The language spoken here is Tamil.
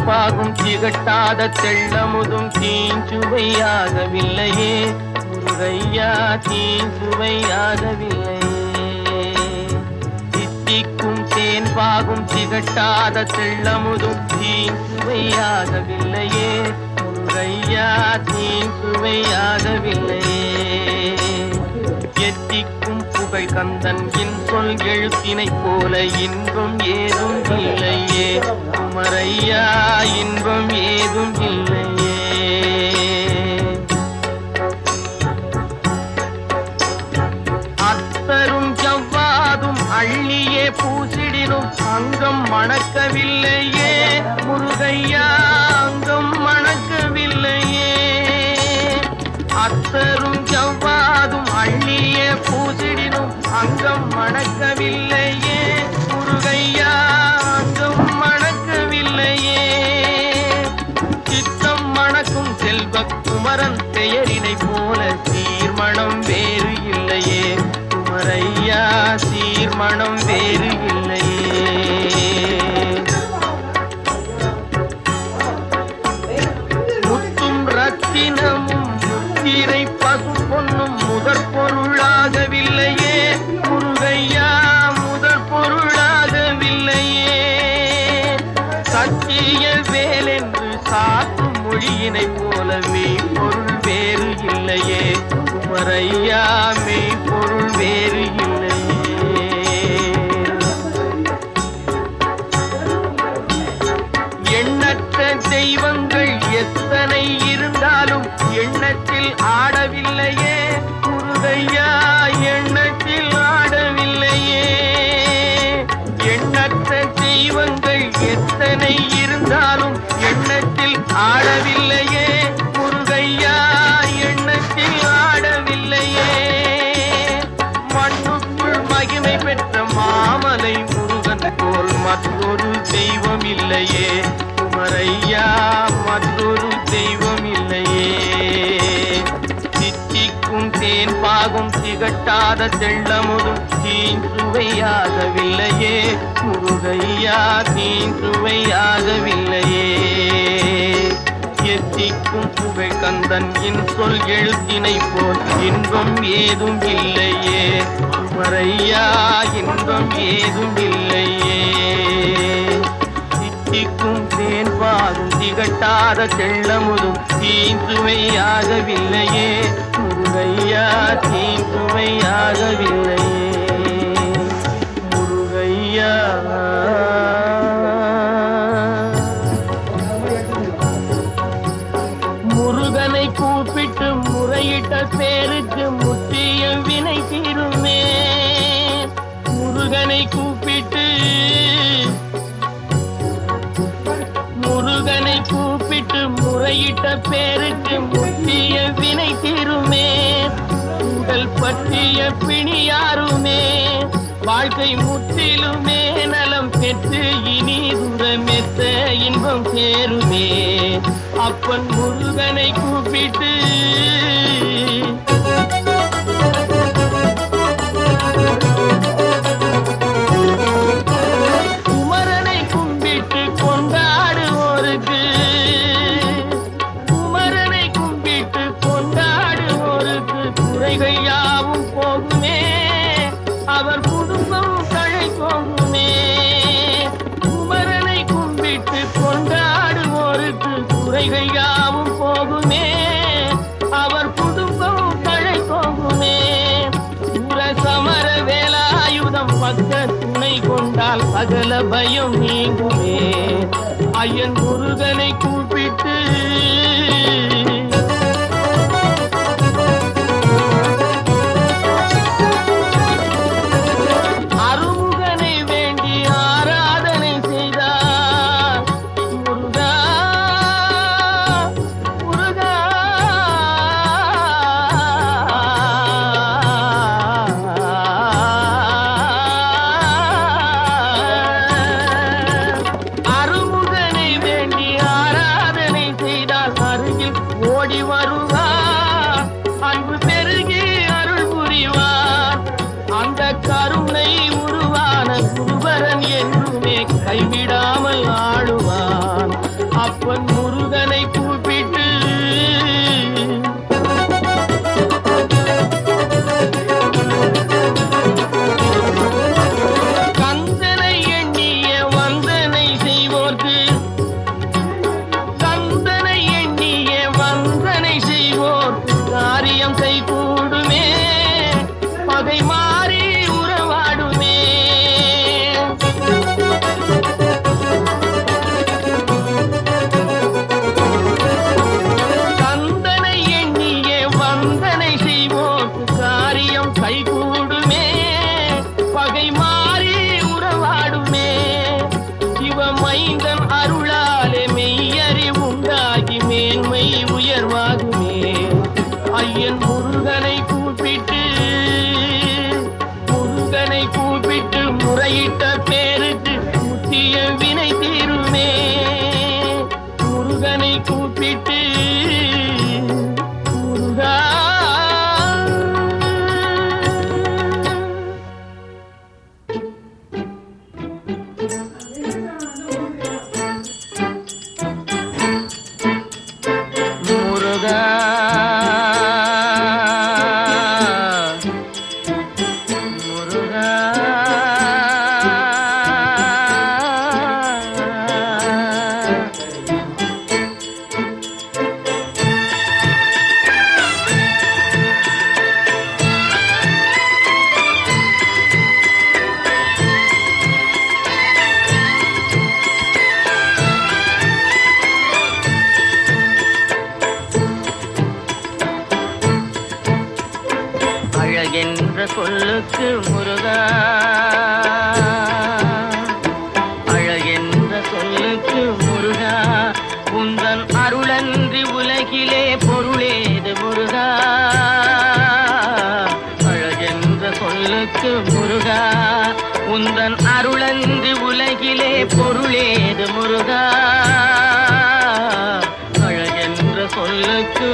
தேன்பாகும் திகட்டாத தெள்ளமுதும் தீஞ்சுவையாகவில்லையே முருகையா, தீஞ்சுவையாகவில்லையே. தித்திக்கும் தேன்பாகும் திகட்டாத தெள்ளமுதும் தீஞ்சுவையாகவில்லையே முருகையா, தீஞ்சுவையாகவில்லையே. எத்திக்கும் புகழ் கந்தன் சொல் எழுத்தினை போல இன்பம் ஏதும் இல்லையே குமரையா, இன்பம் ஏதும் இல்லையே. அத்தரும் ஜவ்வாதும் அள்ளியே பூசிடினும் அங்கம் மணக்கவில்லையே முருகையா, அங்கம் மணக்கவில்லையே. அத்தரும் ஜவ்வாதும் அள்ளியே பூசிடினும் அங்கம் மணக்கவில்லையே முருகையா, அங்கம் மணக்கவில்லையே. சித்தம் மணக்கும் செல்வ குமரன் பெயரினை போல சீர்மணம் வேறு இல்லையே குமரையா, சீர்மணம் வேறு இல்லையே. முத்தும் ரத்தினமும் முத்திரை பசும் பொன்னும் முதற் பொருளாகவில்லையே முருகையா, முதற் பொருளாகவில்லையே. சத்திய வேலென்று சாத்தும் மொழியினை போல மெய்ப்பொருள் வேறு இல்லையே குமரையா, மெய்ப்பொருள் வேறு இல்லையே. எண்ணற்ற தெய்வங்கள் எத்தனை இருந்தாலும் எண்ணத்தில் ஆடவில்லையே முருகையா, எண்ணத்தில் ஆடவில்லையே. எண்ணற்ற தெய்வங்கள் எத்தனை இருந்தாலும் எண்ணத்தில் ஆடவில்லையே முருகையா, எண்ணத்தில் ஆடவில்லையே. மண்ணுக்குள் மகிமை பெற்ற மாமலை முருகன் போல் மற்றொரு தெய்வம் இல்லையே குமரையா, மற்றொரு தெய்வம் இல்லையே. தித்திக்கும் தேன்பாகும் திகட்டாத தெள்ளமுதும் தீஞ்சுவையாகவில்லையே முருகையா, தீஞ்சுவையாகவில்லையே. எத்திக்கும் புகழ் கந்தன் சொல் எழுத்தினை போல் இன்பம் ஏதும் இல்லையே குமரையா, இன்பம் ஏதும் இல்லையே. தித்திக்கும் தேன்பாகும் திகட்டாத தெள்ளமுதும் தீஞ்சுவையாகவில்லையே முருகையா, தீஞ்சுவையாகவில்லையே முருகையா. முருகனை கூப்பிட்டு முறையிட்ட பேருக்கு முற்றிய வினை தீருமே முருகனை கூப்பிட்டு முருகனை கூப்பிட்டு முறையிட்ட பேருக்கு முற்றிய வினை தீருமே. உங்கள் பற்றிய பிணியாருமே வாழ்க்கை முற்றிலுமே நலம் பெற்று இனி தூரமெத்த இன்பம் சேருமே. அப்பன் முருகனை கூப்பிட்டு குமரனை கும்பிட்டு கொண்டாடுவோருக்கு குமரனை கும்பிட்டு கொண்டாடுவோருக்கு குறைகள் யாவும் போகுமே அவர் குடும்பம் தழை போகுமே. குமரனை கும்பிட்டு கொண்டாடுவோருக்கு குறைகள் யாவும் போகுமே அவர் குடும்பம் தழை போகுமே. சமர வேலாயுதம் பக்க துணை கொண்டால் சகல பயம் நீங்குமே. ஐயன் முருகனை கூப்பிட்டு அருமுகனை வேண்டி ஆராதனை செய்தார் முருகா, முருகா. அருமுகனை வேண்டி ஆராதனை செய்தால் அருகில் ஓடி வருவார், அன்பு பெருகி அருள் புரிவார். அந்த கருணை உருவான குருபரன் என்றுமே கைவிடாமல் ஆளுவான். கூப்பிட்டு முறையிட்ட பேருக்கு முத்திய வினை தீருமே. முருகனை கூப்பிட்டு முருகா முருகா முருகா அழகென்ற சொல்லுக்கு முருகா, அழகென்ற சொல்லுக்கு முருகா, உந்தன் அருளன்றி உலகிலே பொருளேது முருகா. அழகென்ற சொல்லுக்கு முருகா, உந்தன் அருளன்றி உலகிலே பொருளேது முருகா. அழகென்ற சொல்லுக்கு